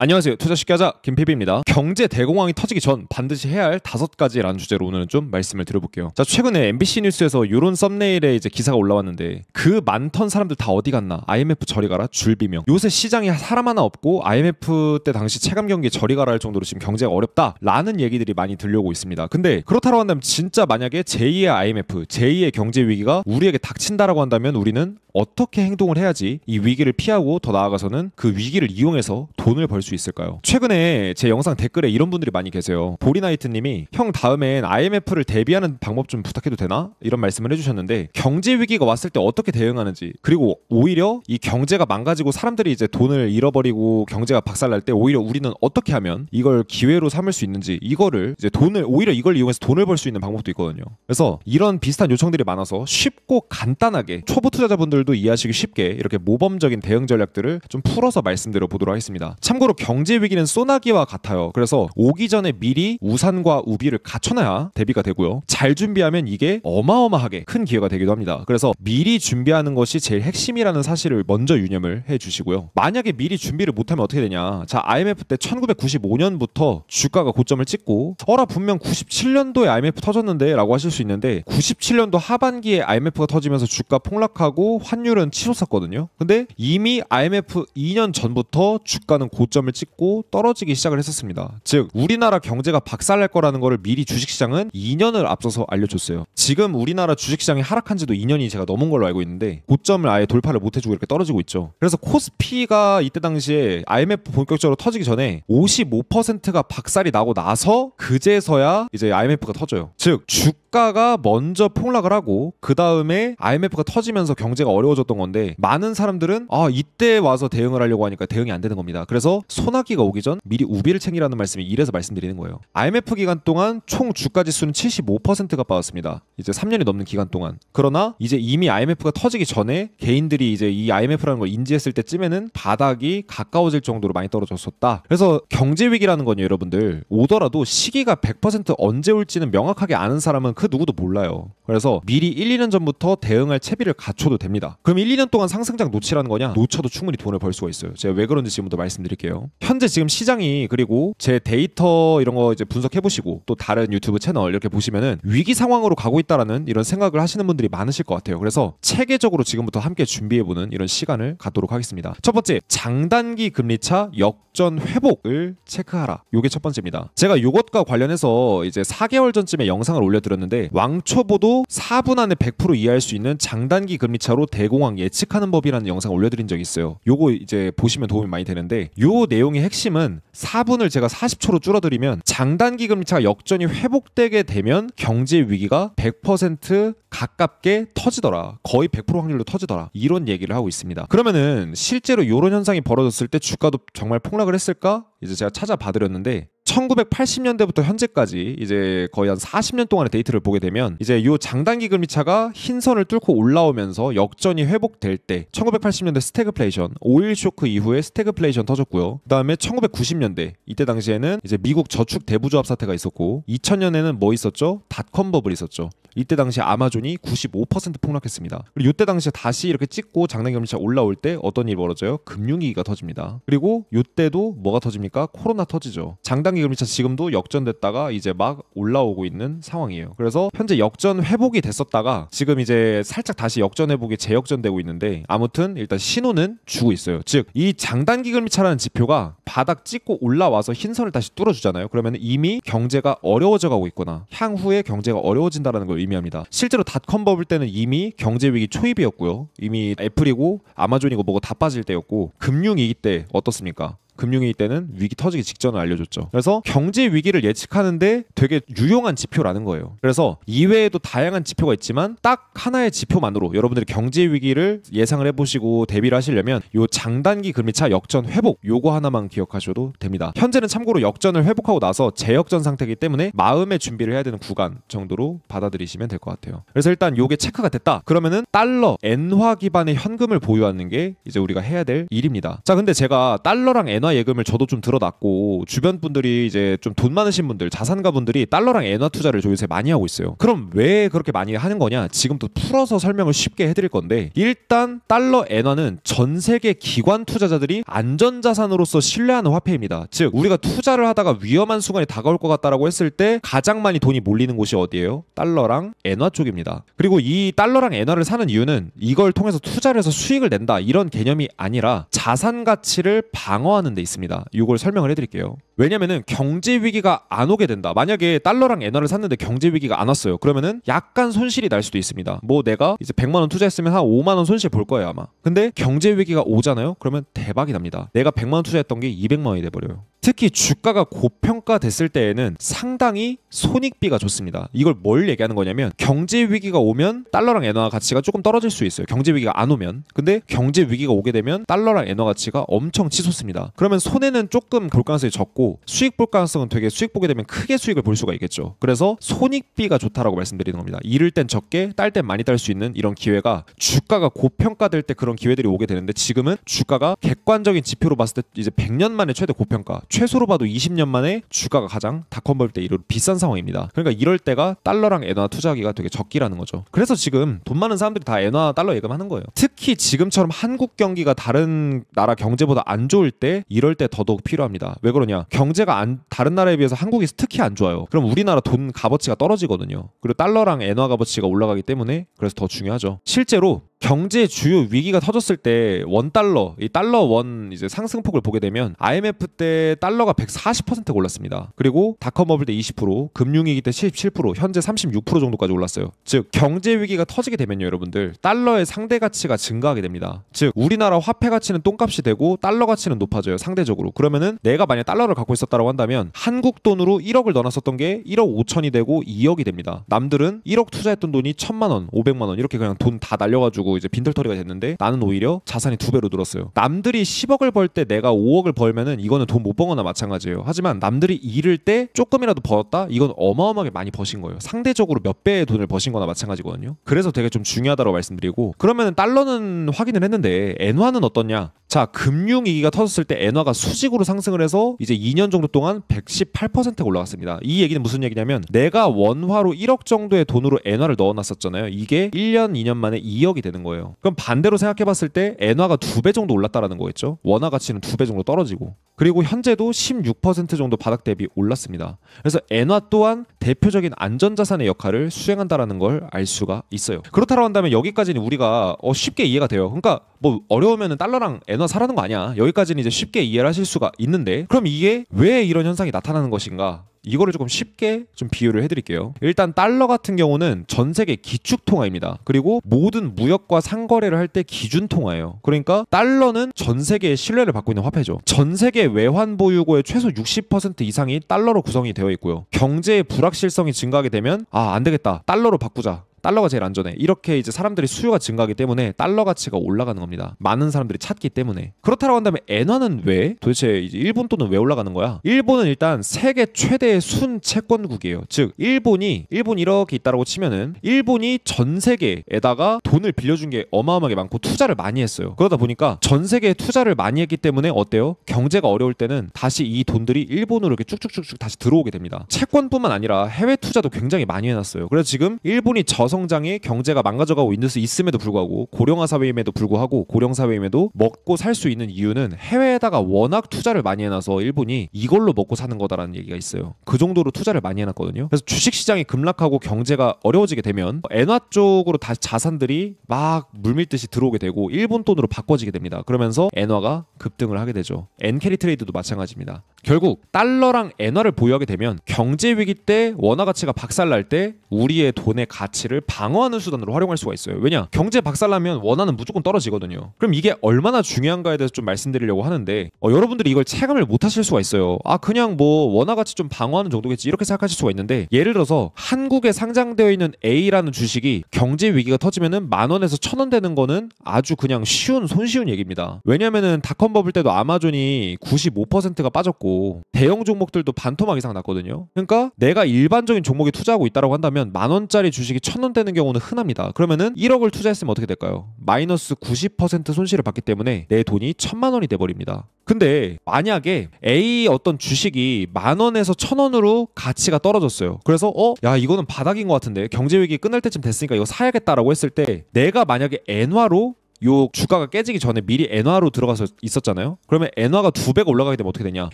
안녕하세요. 투자 쉽게 하자 김PB입니다. 경제 대공황이 터지기 전 반드시 해야 할 5가지라는 주제로 오늘은 좀 말씀을 드려볼게요. 자, 최근에 MBC 뉴스에서 이런 썸네일에 이제 기사가 올라왔는데 그 많던 사람들 다 어디 갔나? IMF 저리 가라 줄비명. 요새 시장에 사람 하나 없고 IMF 때 당시 체감 경기에 저리 가라 할 정도로 지금 경제가 어렵다라는 얘기들이 많이 들려오고 있습니다. 근데 그렇다고 한다면 진짜 만약에 제2의 IMF, 제2의 경제 위기가 우리에게 닥친다라고 한다면 우리는 어떻게 행동을 해야지 이 위기를 피하고 더 나아가서는 그 위기를 이용해서 돈을 벌 수 있을까요? 최근에 제 영상 댓글에 이런 분들이 많이 계세요. 보리나이트님이 형 다음엔 IMF를 대비하는 방법 좀 부탁해도 되나? 이런 말씀을 해주셨는데 경제 위기가 왔을 때 어떻게 대응하는지, 그리고 오히려 이 경제가 망가지고 사람들이 이제 돈을 잃어버리고 경제가 박살날 때 오히려 우리는 어떻게 하면 이걸 기회로 삼을 수 있는지, 이거를 이제 돈을 오히려 이걸 이용해서 돈을 벌 수 있는 방법도 있거든요. 그래서 이런 비슷한 요청들이 많아서 쉽고 간단하게 초보 투자자분들도 이해하시기 쉽게 이렇게 모범적인 대응 전략들을 좀 풀어서 말씀드려 보도록 하겠습니다. 참고로 경제 위기는 소나기와 같아요. 그래서 오기 전에 미리 우산과 우비를 갖춰놔야 대비가 되고요. 잘 준비하면 이게 어마어마하게 큰 기회가 되기도 합니다. 그래서 미리 준비하는 것이 제일 핵심이라는 사실을 먼저 유념을 해주시고요. 만약에 미리 준비를 못하면 어떻게 되냐? 자, IMF 때 1995년부터 주가가 고점을 찍고 분명 97년도에 IMF 터졌는데 라고 하실 수 있는데 97년도 하반기에 IMF가 터지면서 주가 폭락하고 환율은 치솟았거든요. 근데 이미 IMF 2년 전부터 주가는 고점을 찍고 떨어지기 시작을 했었습니다. 즉 우리나라 경제가 박살날 거라는 거를 미리 주식시장은 2년을 앞서서 알려줬어요. 지금 우리나라 주식시장이 하락한 지도 2년이 제가 넘은 걸로 알고 있는데 고점을 아예 돌파를 못해주고 이렇게 떨어지고 있죠. 그래서 코스피가 이때 당시에 IMF 본격적으로 터지기 전에 55%가 박살이 나고 나서 그제서야 이제 IMF가 터져요. 즉 주가가 먼저 폭락을 하고 그 다음에 IMF가 터지면서 경제가 어려워졌던 건데, 많은 사람들은 이때 와서 대응을 하려고 하니까 대응이 안 되는 겁니다. 그래서 소나기가 오기 전 미리 우비를 챙기라는 말씀이 이래서 말씀드리는 거예요. IMF 기간 동안 총 주가 지수는 75%가 빠졌습니다. 이제 3년이 넘는 기간 동안. 그러나 이제 이미 IMF가 터지기 전에 개인들이 이제 이 IMF라는 걸 인지했을 때쯤에는 바닥이 가까워질 정도로 많이 떨어졌었다. 그래서 경제 위기라는 건요, 여러분들 오더라도 시기가 100% 언제 올지는 명확하게 아는 사람은 그 누구도 몰라요. 그래서 미리 1, 2년 전부터 대응할 채비를 갖춰도 됩니다. 그럼 1, 2년 동안 상승장 놓치라는 거냐? 놓쳐도 충분히 돈을 벌 수가 있어요. 제가 왜 그런지 지금부터 말씀드릴게요. 현재 지금 시장이, 그리고 제 데이터 이런 거 이제 분석해보시고 또 다른 유튜브 채널 이렇게 보시면은 위기 상황으로 가고 있다라는 이런 생각을 하시는 분들이 많으실 것 같아요. 그래서 체계적으로 지금부터 함께 준비해보는 이런 시간을 갖도록 하겠습니다. 첫 번째, 장단기 금리차 역전 회복을 체크하라. 요게 첫 번째입니다. 제가 요것과 관련해서 이제 4개월 전쯤에 영상을 올려드렸는데, 왕초보도 4분 안에 100% 이해할 수 있는 장단기 금리차로 대공황 예측하는 법이라는 영상을 올려드린 적이 있어요. 요거 이제 보시면 도움이 많이 되는데, 요 내용의 핵심은 4분을 제가 40초로 줄어들이면 장단기 금리차가 역전이 회복되게 되면 경제 위기가 100% 가깝게 터지더라. 거의 100% 확률로 터지더라. 이런 얘기를 하고 있습니다. 그러면은 실제로 이런 현상이 벌어졌을 때 주가도 정말 폭락을 했을까? 이제 제가 찾아봐드렸는데 1980년대부터 현재까지 이제 거의 한 40년 동안의 데이터를 보게 되면 이제 요 장단기 금리차가 흰선을 뚫고 올라오면서 역전이 회복될 때 1980년대 스태그플레이션, 오일 쇼크 이후에 스태그플레이션 터졌고요. 그다음에 1990년대 이때 당시에는 이제 미국 저축 대부조합 사태가 있었고, 2000년에는 뭐 있었죠? 닷컴 버블이 있었죠. 이때 당시 아마존이 95% 폭락했습니다. 그리고 이때 당시에 다시 이렇게 찍고 장단기 금리차 올라올 때 어떤 일이 벌어져요? 금융위기가 터집니다. 그리고 이때도 뭐가 터집니까? 코로나 터지죠. 장단기 금리차 지금도 역전됐다가 이제 막 올라오고 있는 상황이에요. 그래서 현재 역전 회복이 됐었다가 지금 이제 살짝 다시 역전 회복이 재역전되고 있는데, 아무튼 일단 신호는 주고 있어요. 즉 이 장단기 금리차라는 지표가 바닥 찍고 올라와서 흰선을 다시 뚫어주잖아요. 그러면 이미 경제가 어려워져 가고 있거나 향후에 경제가 어려워진다는 걸 의미합니다. 실제로 닷컴 버블 때는 이미 경제 위기 초입이었고요. 이미 애플이고 아마존이고 뭐고 다 빠질 때였고, 금융위기 때 어떻습니까? 금융위기 때는 위기 터지기 직전을 알려줬죠. 그래서 경제 위기를 예측하는데 되게 유용한 지표라는 거예요. 그래서 이외에도 다양한 지표가 있지만 딱 하나의 지표만으로 여러분들이 경제 위기를 예상을 해보시고 대비를 하시려면 요 장단기 금리차 역전 회복 요거 하나만 기억하셔도 됩니다. 현재는 참고로 역전을 회복하고 나서 재역전 상태이기 때문에 마음의 준비를 해야 되는 구간 정도로 받아들이시면 될 것 같아요. 그래서 일단 요게 체크가 됐다. 그러면은 달러, 엔화 기반의 현금을 보유하는 게 이제 우리가 해야 될 일입니다. 자, 근데 제가 달러랑 엔화 엔화 예금을 저도 좀 들어놨고 주변 분들이 이제 좀 돈 많으신 분들, 자산가 분들이 달러랑 엔화 투자를 요새 많이 하고 있어요. 그럼 왜 그렇게 많이 하는 거냐? 지금부터 풀어서 설명을 쉽게 해드릴 건데, 일단 달러 엔화는 전 세계 기관 투자자들이 안전자산으로서 신뢰하는 화폐입니다. 즉 우리가 투자를 하다가 위험한 순간이 다가올 것 같다라고 했을 때 가장 많이 돈이 몰리는 곳이 어디예요? 달러랑 엔화 쪽입니다. 그리고 이 달러랑 엔화를 사는 이유는 이걸 통해서 투자를 해서 수익을 낸다 이런 개념이 아니라 자산 가치를 방어하는 데 있습니다. 이걸 설명을 해드릴게요. 왜냐면은 경제 위기가 안 오게 된다. 만약에 달러랑 엔화를 샀는데 경제 위기가 안 왔어요. 그러면은 약간 손실이 날 수도 있습니다. 뭐 내가 이제 100만 원 투자했으면 한 5만 원 손실 볼 거예요 아마. 근데 경제 위기가 오잖아요. 그러면 대박이 납니다. 내가 100만 원 투자했던 게 200만 원이 돼버려요. 특히 주가가 고평가됐을 때에는 상당히 손익비가 좋습니다. 이걸 뭘 얘기하는 거냐면 경제 위기가 오면 달러랑 엔화 가치가 조금 떨어질 수 있어요. 경제 위기가 안 오면. 근데 경제 위기가 오게 되면 달러랑 엔화 가치가 엄청 치솟습니다. 그러면 손해는 조금 볼 가능성이 적고 수익 볼 가능성은 되게 수익 보게 되면 크게 수익을 볼 수가 있겠죠. 그래서 손익비가 좋다라고 말씀드리는 겁니다. 잃을 땐 적게 딸 땐 많이 딸 수 있는 이런 기회가 주가가 고평가될 때 그런 기회들이 오게 되는데, 지금은 주가가 객관적인 지표로 봤을 때 이제 100년 만에 최대 고평가, 최소로 봐도 20년 만에 주가가 가장 닷컴 벌 때 이런 비싼 상황입니다. 그러니까 이럴 때가 달러랑 엔화 투자하기가 되게 적기라는 거죠. 그래서 지금 돈 많은 사람들이 다 엔화 달러 예금하는 거예요. 특히 지금처럼 한국 경기가 다른 나라 경제보다 안 좋을 때 이럴 때 더더욱 필요합니다. 왜 그러냐? 경제가 다른 나라에 비해서 한국이 특히 안 좋아요. 그럼 우리나라 돈 값어치가 떨어지거든요. 그리고 달러랑 엔화 값어치가 올라가기 때문에 그래서 더 중요하죠. 실제로 경제 주요 위기가 터졌을 때 원달러, 이 달러 원 이제 상승폭을 보게 되면 IMF 때 달러가 140%가 올랐습니다. 그리고 닷컴 버블 때 20%, 금융위기 때 17%, 현재 36% 정도까지 올랐어요. 즉 경제 위기가 터지게 되면요, 여러분들 달러의 상대 가치가 증가하게 됩니다. 즉 우리나라 화폐 가치는 똥값이 되고 달러 가치는 높아져요, 상대적으로. 그러면은 내가 만약 달러를 갖고 있었다고 한다면 한국 돈으로 1억을 넣어놨었던 게 1억 5천이 되고 2억이 됩니다. 남들은 1억 투자했던 돈이 1000만 원, 500만 원 이렇게 그냥 돈 다 날려가지고 이제 빈털터리가 됐는데, 나는 오히려 자산이 2배로 늘었어요. 남들이 10억을 벌 때 내가 5억을 벌면은 이거는 돈 못 번 거나 마찬가지예요. 하지만 남들이 잃을 때 조금이라도 벌었다? 이건 어마어마하게 많이 버신 거예요. 상대적으로 몇 배의 돈을 버신 거나 마찬가지거든요. 그래서 되게 좀 중요하다고 말씀드리고, 그러면 달러는 확인을 했는데 엔화는 어떻냐? 자, 금융위기가 터졌을 때 엔화가 수직으로 상승을 해서 이제 2년 정도 동안 118%가 올라갔습니다. 이 얘기는 무슨 얘기냐면 내가 원화로 1억 정도의 돈으로 엔화를 넣어놨었잖아요. 이게 1년, 2년 만에 2억이 되는 거예요. 그럼 반대로 생각해봤을 때 엔화가 2배 정도 올랐다라는 거겠죠. 원화 가치는 2배 정도 떨어지고, 그리고 현재도 16% 정도 바닥 대비 올랐습니다. 그래서 엔화 또한 대표적인 안전자산의 역할을 수행한다라는 걸 알 수가 있어요. 그렇다고 한다면 여기까지는 우리가 쉽게 이해가 돼요. 그러니까 뭐 어려우면 달러랑 엔화 사라는 거 아니야. 여기까지는 이제 쉽게 이해를 하실 수가 있는데, 그럼 이게 왜 이런 현상이 나타나는 것인가? 이거를 조금 쉽게 좀 비유를 해드릴게요. 일단 달러 같은 경우는 전 세계 기축통화입니다. 그리고 모든 무역과 상거래를 할 때 기준통화예요. 그러니까 달러는 전 세계의 신뢰를 받고 있는 화폐죠. 전 세계 외환 보유고의 최소 60% 이상이 달러로 구성이 되어 있고요. 경제의 불확실성이 증가하게 되면 안 되겠다, 달러로 바꾸자, 달러가 제일 안전해, 이렇게 이제 사람들이 수요가 증가하기 때문에 달러 가치가 올라가는 겁니다. 많은 사람들이 찾기 때문에. 그렇다고 한다면 엔화는 왜? 도대체 이제 일본 돈은 왜 올라가는 거야? 일본은 일단 세계 최대의 순 채권국이에요. 즉 일본이 이렇게 있다라고 치면은 일본이 전 세계에다가 돈을 빌려준 게 어마어마하게 많고 투자를 많이 했어요. 그러다 보니까 전 세계에 투자를 많이 했기 때문에 어때요? 경제가 어려울 때는 다시 이 돈들이 일본으로 이렇게 쭉쭉쭉쭉 다시 들어오게 됩니다. 채권뿐만 아니라 해외 투자도 굉장히 많이 해놨어요. 그래서 지금 일본이 저성장에 경제가 망가져가고 있음에도 불구하고, 고령화 사회임에도 불구하고, 고령 사회임에도 먹고 살 수 있는 이유는 해외에다가 워낙 투자를 많이 해놔서 일본이 이걸로 먹고 사는 거다라는 얘기가 있어요. 그 정도로 투자를 많이 해놨거든요. 그래서 주식시장이 급락하고 경제가 어려워지게 되면 엔화 쪽으로 다시 자산들이 막 물밀듯이 들어오게 되고 일본 돈으로 바꿔지게 됩니다. 그러면서 엔화가 급등을 하게 되죠. 엔캐리 트레이드도 마찬가지입니다. 결국 달러랑 엔화를 보유하게 되면 경제 위기 때 원화 가치가 박살날 때 우리의 돈의 가치를 방어하는 수단으로 활용할 수가 있어요. 왜냐? 경제 박살나면 원화는 무조건 떨어지거든요. 그럼 이게 얼마나 중요한가에 대해서 좀 말씀드리려고 하는데, 여러분들이 이걸 체감을 못 하실 수가 있어요. 그냥 뭐 원화 가치 좀 방어하는 정도겠지, 이렇게 생각하실 수가 있는데, 예를 들어서 한국에 상장되어 있는 A라는 주식이 경제 위기가 터지면은 10,000원에서 1,000원 되는 거는 아주 그냥 손쉬운 얘기입니다. 왜냐면은 닷컴 버블 때도 아마존이 95%가 빠졌고 났고 대형 종목들도 반토막 이상 났거든요. 그러니까 내가 일반적인 종목에 투자하고 있다고 한다면 10,000원짜리 주식이 1,000원 되는 경우는 흔합니다. 그러면은 1억을 투자했으면 어떻게 될까요? 마이너스 90% 손실을 받기 때문에 내 돈이 1,000만 원이 돼버립니다. 근데 만약에 A 어떤 주식이 10,000원에서 1,000원으로 가치가 떨어졌어요. 그래서 야 이거는 바닥인 것 같은데 경제위기 끝날 때쯤 됐으니까 이거 사야겠다라고 했을 때 내가 만약에 엔화로 요 주가가 깨지기 전에 미리 엔화로 들어가서 있었잖아요. 그러면 엔화가 2배가 올라가게 되면 어떻게 되냐?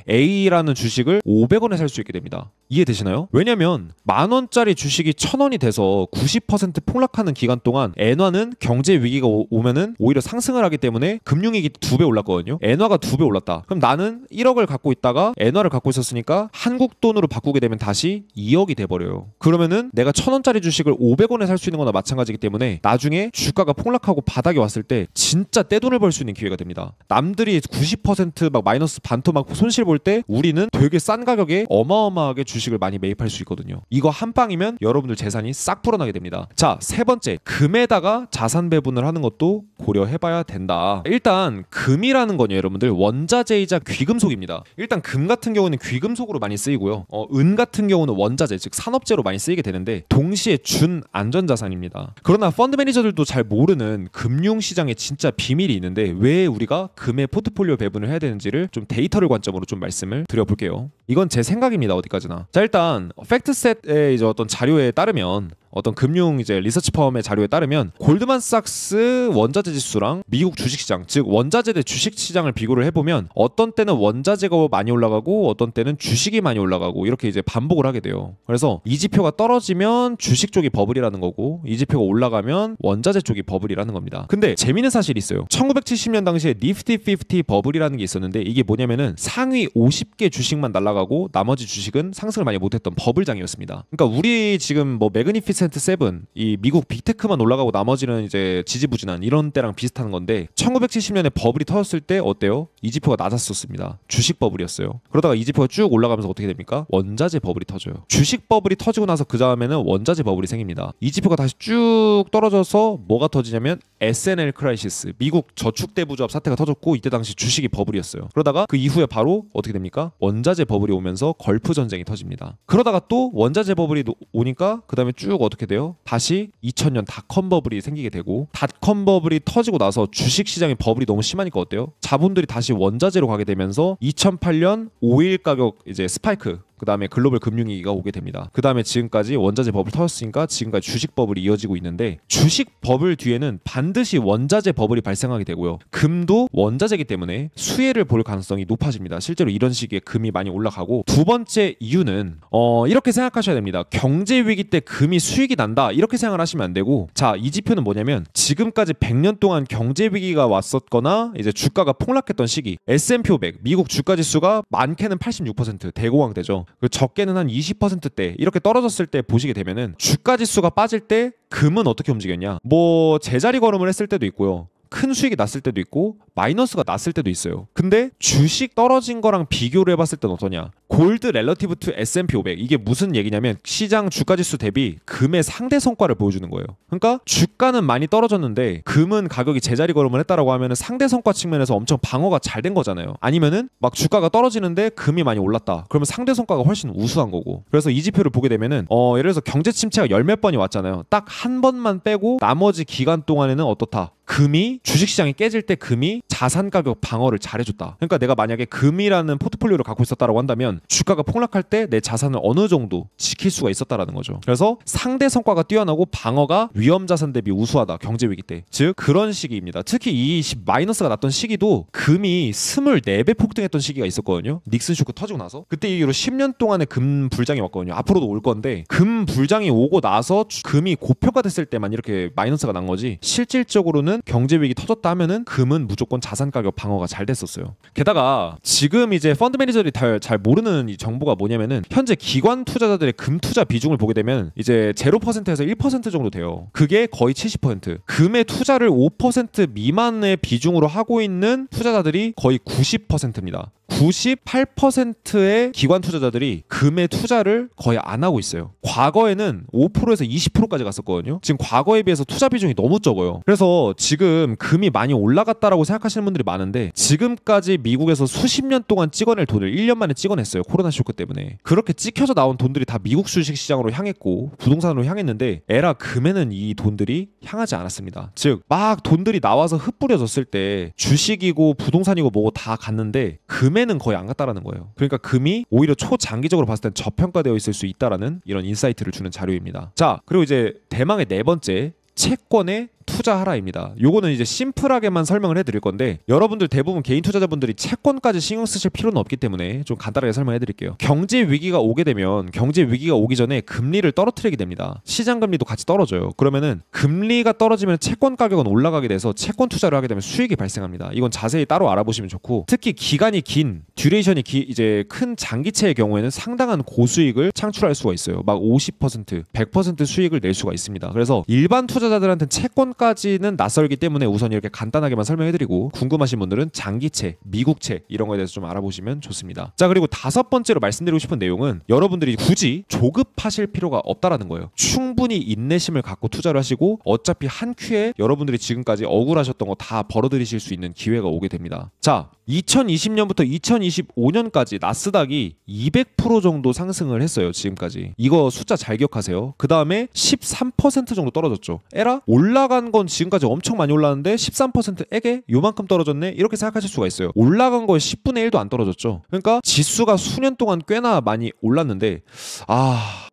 A라는 주식을 500원에 살 수 있게 됩니다. 이해되시나요? 왜냐면 10,000원짜리 주식이 1,000원이 돼서 90% 폭락하는 기간 동안 엔화는 경제 위기가 오면은 오히려 상승을 하기 때문에 금융위기 2배 올랐거든요. 엔화가 2배 올랐다. 그럼 나는 1억을 갖고 있다가 엔화를 갖고 있었으니까 한국 돈으로 바꾸게 되면 다시 2억이 돼버려요. 그러면은 내가 1,000원짜리 주식을 500원에 살 수 있는 거나 마찬가지이기 때문에 나중에 주가가 폭락하고 바닥에 왔을 때 진짜 떼돈을 벌 수 있는 기회가 됩니다. 남들이 90% 마이너스 반토막 손실 볼 때 우리는 되게 싼 가격에 어마어마하게 주식을 많이 매입할 수 있거든요. 이거 한 방이면 여러분들 재산이 싹 불어나게 됩니다. 자, 세 번째, 금에다가 자산 배분을 하는 것도 고려해봐야 된다. 일단 금이라는 건요, 여러분들 원자재이자 귀금속입니다. 일단 금 같은 경우는 귀금속으로 많이 쓰이고요. 은 같은 경우는 원자재, 즉 산업재로 많이 쓰이게 되는데 동시에 준 안전자산입니다. 그러나 펀드 매니저들도 잘 모르는 금융시장 진짜 비밀이 있는데 왜 우리가 금의 포트폴리오 배분을 해야 되는지를 좀 데이터를 관점으로 좀 말씀을 드려볼게요. 이건 제 생각입니다. 어디까지나. 자, 일단 팩트셋의 이제 어떤 자료에 따르면 어떤 금융 이제 리서치 펌의 자료에 따르면 골드만삭스 원자재 지수랑 미국 주식시장, 즉 원자재 대 주식시장을 비교를 해보면 어떤 때는 원자재가 많이 올라가고 어떤 때는 주식이 많이 올라가고 이렇게 이제 반복을 하게 돼요. 그래서 이 지표가 떨어지면 주식 쪽이 버블이라는 거고 이 지표가 올라가면 원자재 쪽이 버블이라는 겁니다. 근데 재미있는 사실이 있어요. 1970년 당시에 니프티 50 버블이라는 게 있었는데 이게 뭐냐면은 상위 50개 주식만 날아가고 나머지 주식은 상승을 많이 못했던 버블장이었습니다. 그러니까 우리 지금 뭐 매그니피센트 7, 이 미국 빅테크만 올라가고 나머지는 이제 지지부진한 이런 때랑 비슷한 건데 1970년에 버블이 터졌을 때 어때요? 이 지표가 낮았었습니다. 주식 버블이었어요. 그러다가 이 지표가 쭉 올라가면서 어떻게 됩니까? 원자재 버블이 터져요. 주식 버블이 터지고 나서 그 다음에는 원자재 버블이 생깁니다. 이 지표가 다시 쭉 떨어져서 뭐가 터지냐면 S&L 크라이시스, 미국 저축대부조합 사태가 터졌고 이때 당시 주식이 버블이었어요. 그러다가 그 이후에 바로 어떻게 됩니까? 원자재 버블이 오면서 걸프 전쟁이 터집니다. 그러다가 또 원자재 버블이 오니까 그 다음에 쭉 어떻게 돼요? 다시 2000년 닷컴 버블이 생기게 되고 닷컴 버블이 터지고 나서 주식시장의 버블이 너무 심하니까 어때요? 자본들이 다시 원자재로 가게 되면서 2008년 오일 가격 이제 스파이크, 그 다음에 글로벌 금융위기가 오게 됩니다. 그 다음에 지금까지 원자재 버블 터졌으니까 지금까지 주식 버블이 이어지고 있는데 주식 버블 뒤에는 반드시 원자재 버블이 발생하게 되고요. 금도 원자재이기 때문에 수혜를 볼 가능성이 높아집니다. 실제로 이런 시기에 금이 많이 올라가고 두 번째 이유는 이렇게 생각하셔야 됩니다. 경제 위기 때 금이 수익이 난다 이렇게 생각을 하시면 안 되고 자, 이 지표는 뭐냐면 지금까지 100년 동안 경제 위기가 왔었거나 이제 주가가 폭락했던 시기 S&P 500 미국 주가 지수가 많게는 86% 대공황 되죠. 적게는 한 20%대 이렇게 떨어졌을 때 보시게 되면은 주가 지수가 빠질 때 금은 어떻게 움직였냐? 뭐 제자리 걸음을 했을 때도 있고요. 큰 수익이 났을 때도 있고 마이너스가 났을 때도 있어요. 근데 주식 떨어진 거랑 비교를 해봤을 땐 어떠냐? 골드 렐러티브 투 S&P 500 이게 무슨 얘기냐면 시장 주가지수 대비 금의 상대 성과를 보여주는 거예요. 그러니까 주가는 많이 떨어졌는데 금은 가격이 제자리 걸음을 했다라고 하면은 상대 성과 측면에서 엄청 방어가 잘 된 거잖아요. 아니면은 막 주가가 떨어지는데 금이 많이 올랐다. 그러면 상대 성과가 훨씬 우수한 거고. 그래서 이 지표를 보게 되면은 예를 들어서 경제 침체가 열 몇 번이 왔잖아요. 딱 한 번만 빼고 나머지 기간 동안에는 어떻다? 금이 주식시장이 깨질 때 금이 자산 가격 방어를 잘해줬다. 그러니까 내가 만약에 금이라는 포트폴리오를 갖고 있었다라고 한다면 주가가 폭락할 때 내 자산을 어느 정도 지킬 수가 있었다라는 거죠. 그래서 상대 성과가 뛰어나고 방어가 위험 자산 대비 우수하다. 경제 위기 때. 즉 그런 시기입니다. 특히 이 마이너스가 났던 시기도 금이 24배 폭등했던 시기가 있었거든요. 닉슨 쇼크 터지고 나서. 그때 이후로 10년 동안의 금 불장이 왔거든요. 앞으로도 올 건데 금 불장이 오고 나서 금이 고평가됐을 때만 이렇게 마이너스가 난 거지 실질적으로는 경제 위기 터졌다 하면은 금은 무조건 자산 가격 방어가 잘 됐었어요. 게다가 지금 이제 펀드 매니저들이 잘 모르는 이 정보가 뭐냐면은 현재 기관 투자자들의 금 투자 비중을 보게 되면 이제 0%에서 1% 정도 돼요. 그게 거의 70%. 금의 투자를 5% 미만의 비중으로 하고 있는 투자자들이 거의 90%입니다. 98%의 기관 투자자들이 금의 투자를 거의 안 하고 있어요. 과거에는 5%에서 20%까지 갔었거든요. 지금 과거에 비해서 투자 비중이 너무 적어요. 그래서 지금 금이 많이 올라갔다라고 생각하시는 분들이 많은데 지금까지 미국에서 수십 년 동안 찍어낼 돈을 1년 만에 찍어냈어요. 코로나 쇼크 때문에. 그렇게 찍혀서 나온 돈들이 다 미국 주식 시장으로 향했고 부동산으로 향했는데 에라 금에는 이 돈들이 향하지 않았습니다. 즉 막 돈들이 나와서 흩뿌려졌을 때 주식이고 부동산이고 뭐고 다 갔는데 금에는 거의 안 갔다라는 거예요. 그러니까 금이 오히려 초장기적으로 봤을 땐 저평가되어 있을 수 있다라는 이런 인사이트를 주는 자료입니다. 자, 그리고 이제 대망의 네 번째, 채권에 투자하라입니다. 요거는 이제 심플하게만 설명을 해드릴 건데 여러분들 대부분 개인 투자자분들이 채권까지 신경 쓰실 필요는 없기 때문에 좀 간단하게 설명해 드릴게요. 경제 위기가 오게 되면 경제 위기가 오기 전에 금리를 떨어뜨리게 됩니다. 시장 금리도 같이 떨어져요. 그러면은 금리가 떨어지면 채권 가격은 올라가게 돼서 채권 투자를 하게 되면 수익이 발생합니다. 이건 자세히 따로 알아보시면 좋고 특히 기간이 긴 듀레이션이 이제 큰 장기채의 경우에는 상당한 고수익을 창출할 수가 있어요. 막 50%, 100% 수익을 낼 수가 있습니다. 그래서 일반 투자자들한테는 채권까지는 낯설기 때문에 우선 이렇게 간단하게만 설명해드리고 궁금하신 분들은 장기채, 미국채 이런 거에 대해서 좀 알아보시면 좋습니다. 자, 그리고 다섯 번째로 말씀드리고 싶은 내용은 여러분들이 굳이 조급하실 필요가 없다라는 거예요. 충분히 인내심을 갖고 투자를 하시고 어차피 한 큐에 여러분들이 지금까지 억울하셨던 거 다 벌어들이실 수 있는 기회가 오게 됩니다. 자, 2020년부터 2025년까지 나스닥이 200% 정도 상승을 했어요. 지금까지. 이거 숫자 잘 기억하세요. 그 다음에 13% 정도 떨어졌죠. 에라? 올라간 건 지금까지 엄청 많이 올랐는데 13%에게 요만큼 떨어졌네? 이렇게 생각하실 수가 있어요. 올라간 거에 10분의 1도 안 떨어졌죠. 그러니까 지수가 수년 동안 꽤나 많이 올랐는데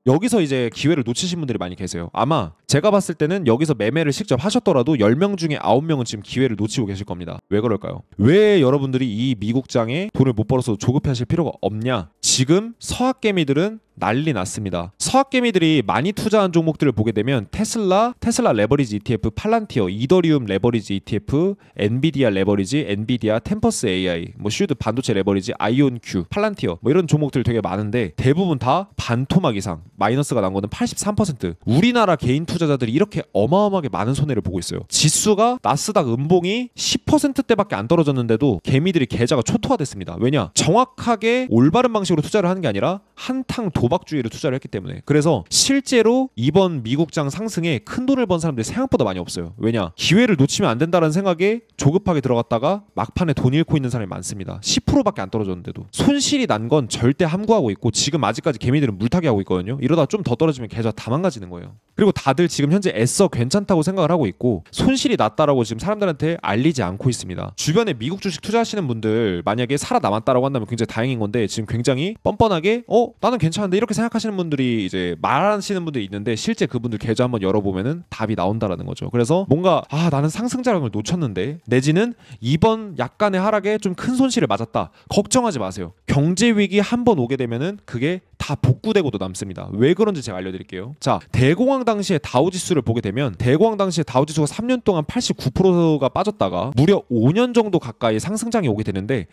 여기서 이제 기회를 놓치신 분들이 많이 계세요. 아마 제가 봤을 때는 여기서 매매를 직접 하셨더라도 10명 중에 9명은 지금 기회를 놓치고 계실 겁니다. 왜 그럴까요? 왜 여러분들이 이 미국장에 돈을 못 벌어서 조급해하실 필요가 없냐? 지금 서학개미들은 난리 났습니다. 서학개미들이 많이 투자한 종목들을 보게 되면 테슬라 레버리지 ETF, 팔란티어, 이더리움 레버리지 ETF, 엔비디아 레버리지, 엔비디아, 템퍼스 AI, 뭐 슈드 반도체 레버리지, 아이온큐, 팔란티어 뭐 이런 종목들 되게 많은데 대부분 다 반토막 이상 마이너스가 난 거는 83%. 우리나라 개인 투자자들이 이렇게 어마어마하게 많은 손해를 보고 있어요. 지수가 나스닥 음봉이 10%대밖에 안 떨어졌는데도 개미들이 계좌가 초토화됐습니다. 왜냐? 정확하게 올바른 방식으로 투자를 하는 게 아니라 한탕 도박주의로 투자를 했기 때문에. 그래서 실제로 이번 미국장 상승에 큰 돈을 번 사람들이 생각보다 많이 없어요. 왜냐? 기회를 놓치면 안 된다는 생각에 조급하게 들어갔다가 막판에 돈 잃고 있는 사람이 많습니다. 10%밖에 안 떨어졌는데도. 손실이 난 건 절대 함구하고 있고 지금 아직까지 개미들은 물타기 하고 있거든요. 이러다 좀 더 떨어지면 계좌 다 망가지는 거예요. 그리고 다들 지금 현재 애써 괜찮다고 생각을 하고 있고 손실이 났다라고 지금 사람들한테 알리지 않고 있습니다. 주변에 미국 주식 투자하시는 분들 만약에 살아남았다라고 한다면 굉장히 다행인 건데 지금 굉장히 뻔뻔하게 나는 괜찮은데 이렇게 생각하시는 분들이 이제 말하시는 분들이 있는데 실제 그분들 계좌 한번 열어보면은 답이 나온다라는 거죠. 그래서 뭔가 나는 상승장을 놓쳤는데 내지는 이번 약간의 하락에 좀 큰 손실을 맞았다. 걱정하지 마세요. 경제 위기 한 번 오게 되면은 그게 다 복구되고도 남습니다. 왜 그런지 제가 알려드릴게요. 자, 대공황 당시에 다우지수를 보게 되면 대공황 당시에 다우지수가 3년 동안 89%가 빠졌다가 무려 5년 정도 가까이 상승장이 오게 되는데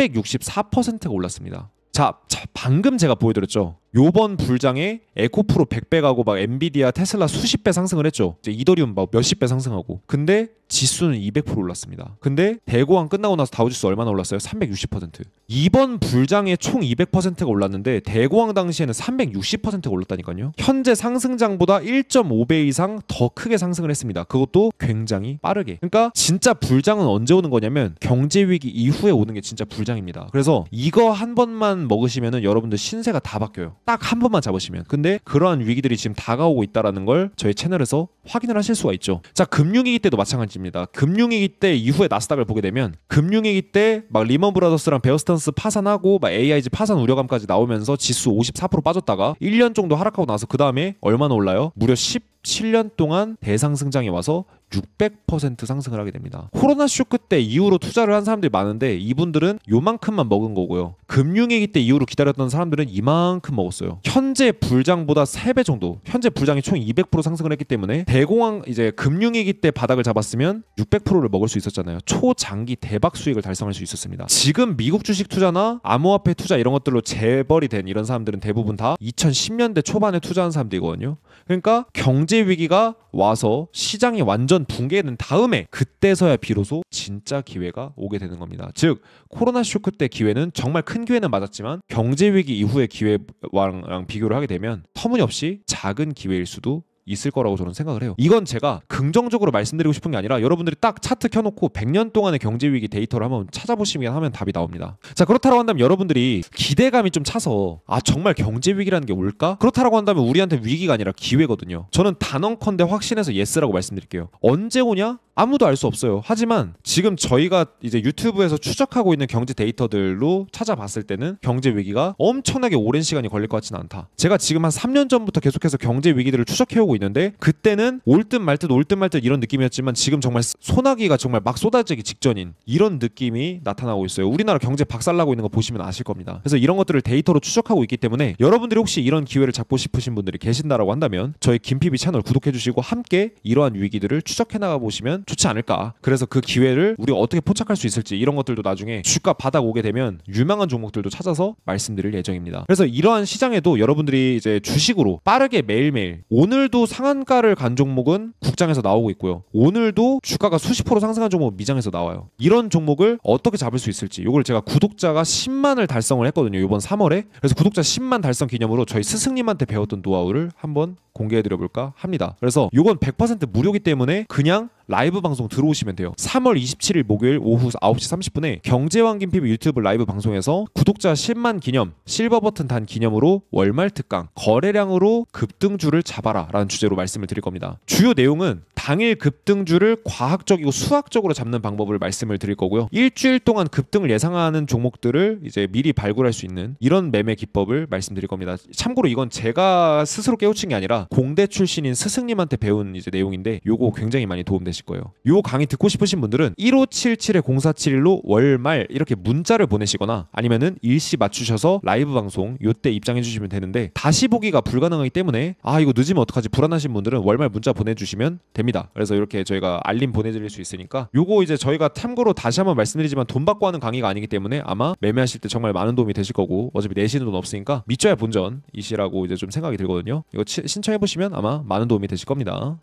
364%가 올랐습니다. 자, 방금 제가 보여드렸죠. 요번 불장에 에코프로 100배 가고 막 엔비디아, 테슬라 수십 배 상승을 했죠. 이제 이더리움 막 몇십 배 상승하고. 근데 지수는 200% 올랐습니다. 근데 대공황 끝나고 나서 다우지수 얼마나 올랐어요? 360%. 이번 불장에 총 200%가 올랐는데 대공황 당시에는 360%가 올랐다니까요. 현재 상승장보다 1.5배 이상 더 크게 상승을 했습니다. 그것도 굉장히 빠르게. 그러니까 진짜 불장은 언제 오는 거냐면 경제 위기 이후에 오는 게 진짜 불장입니다. 그래서 이거 한 번만 먹으시면은 여러분들 신세가 다 바뀌어요. 딱 한 번만 잡으시면. 근데 그러한 위기들이 지금 다가오고 있다라는 걸 저희 채널에서 확인을 하실 수가 있죠. 자, 금융위기 때도 마찬가지입니다. 금융위기 때 이후에 나스닥을 보게 되면 금융위기 때 막 리먼 브라더스랑 베어스턴스 파산하고 막 AIG 파산 우려감까지 나오면서 지수 54% 빠졌다가 1년 정도 하락하고 나서 그 다음에 얼마나 올라요? 무려 17년 동안 대상승장이 와서 600% 상승을 하게 됩니다. 코로나 쇼크 때 이후로 투자를 한 사람들이 많은데 이분들은 요만큼만 먹은 거고요. 금융위기 때 이후로 기다렸던 사람들은 이만큼 먹었어요. 현재 불장보다 3배 정도. 현재 불장이 총 200% 상승을 했기 때문에 대공황 이제 금융위기 때 바닥을 잡았으면 600%를 먹을 수 있었잖아요. 초장기 대박 수익을 달성할 수 있었습니다. 지금 미국 주식 투자나 암호화폐 투자 이런 것들로 재벌이 된 이런 사람들은 대부분 다 2010년대 초반에 투자한 사람들이거든요. 그러니까 경제 위기가 와서 시장이 완전 붕괴된 다음에 그때서야 비로소 진짜 기회가 오게 되는 겁니다. 즉 코로나 쇼크 때 기회는 정말 큰 기회는 맞았지만 경제 위기 이후의 기회랑 비교를 하게 되면 터무니없이 작은 기회일 수도 있을 거라고 저는 생각을 해요. 이건 제가 긍정적으로 말씀드리고 싶은 게 아니라 여러분들이 딱 차트 켜놓고 100년 동안의 경제위기 데이터를 한번 찾아보시면 하면 답이 나옵니다. 자, 그렇다고 한다면 여러분들이 기대감이 좀 차서 정말 경제위기라는 게 올까? 그렇다고 한다면 우리한테 위기가 아니라 기회거든요. 저는 단언컨대 확신해서 예스라고 말씀드릴게요. 언제 오냐? 아무도 알 수 없어요. 하지만 지금 저희가 이제 유튜브에서 추적하고 있는 경제 데이터들로 찾아봤을 때는 경제 위기가 엄청나게 오랜 시간이 걸릴 것 같지는 않다. 제가 지금 한 3년 전부터 계속해서 경제 위기들을 추적해오고 있는데 그때는 올 듯 말 듯 올 듯 말 듯 이런 느낌이었지만 지금 정말 소나기가 정말 막 쏟아지기 직전인 이런 느낌이 나타나고 있어요. 우리나라 경제 박살나고 있는 거 보시면 아실 겁니다. 그래서 이런 것들을 데이터로 추적하고 있기 때문에 여러분들이 혹시 이런 기회를 잡고 싶으신 분들이 계신다라고 한다면 저희 김PB 채널 구독해주시고 함께 이러한 위기들을 추적해 나가 보시면 좋지 않을까. 그래서 그 기회를 우리가 어떻게 포착할 수 있을지 이런 것들도 나중에 주가 바닥 오게 되면 유망한 종목들도 찾아서 말씀드릴 예정입니다. 그래서 이러한 시장에도 여러분들이 이제 주식으로 빠르게 매일매일 오늘도 상한가를 간 종목은 국장에서 나오고 있고요. 오늘도 주가가 수십 프로 상승한 종목 미장에서 나와요. 이런 종목을 어떻게 잡을 수 있을지 이걸 제가 구독자가 10만을 달성을 했거든요. 이번 3월에. 그래서 구독자 10만 달성 기념으로 저희 스승님한테 배웠던 노하우를 한번 공개해드려볼까 합니다. 그래서 이건 100% 무료이기 때문에 그냥 라이브 방송 들어오시면 돼요. 3월 27일 목요일 오후 9시 30분에 경제왕 김PB 유튜브 라이브 방송에서 구독자 10만 기념 실버 버튼 단 기념으로 월말 특강 거래량으로 급등주를 잡아라 라는 주제로 말씀을 드릴 겁니다. 주요 내용은 당일 급등주를 과학적이고 수학적으로 잡는 방법을 말씀을 드릴 거고요. 일주일 동안 급등을 예상하는 종목들을 이제 미리 발굴할 수 있는 이런 매매 기법을 말씀드릴 겁니다. 참고로 이건 제가 스스로 깨우친 게 아니라 공대 출신인 스승님한테 배운 이제 내용인데 요거 굉장히 많이 도움되실 거예요. 요 강의 듣고 싶으신 분들은 1577-0471로 월말 이렇게 문자를 보내시거나 아니면은 일시 맞추셔서 라이브 방송 요때 입장해 주시면 되는데 다시 보기가 불가능하기 때문에 이거 늦으면 어떡하지 불안하신 분들은 월말 문자 보내주시면 됩니다. 그래서 이렇게 저희가 알림 보내드릴 수 있으니까 요거 이제 저희가 참고로 다시 한번 말씀드리지만 돈 받고 하는 강의가 아니기 때문에 아마 매매하실 때 정말 많은 도움이 되실 거고 어차피 내시는 돈 없으니까 믿져야 본전이시라고 이제 좀 생각이 들거든요. 이거 신청해 보시면 아마 많은 도움이 되실 겁니다.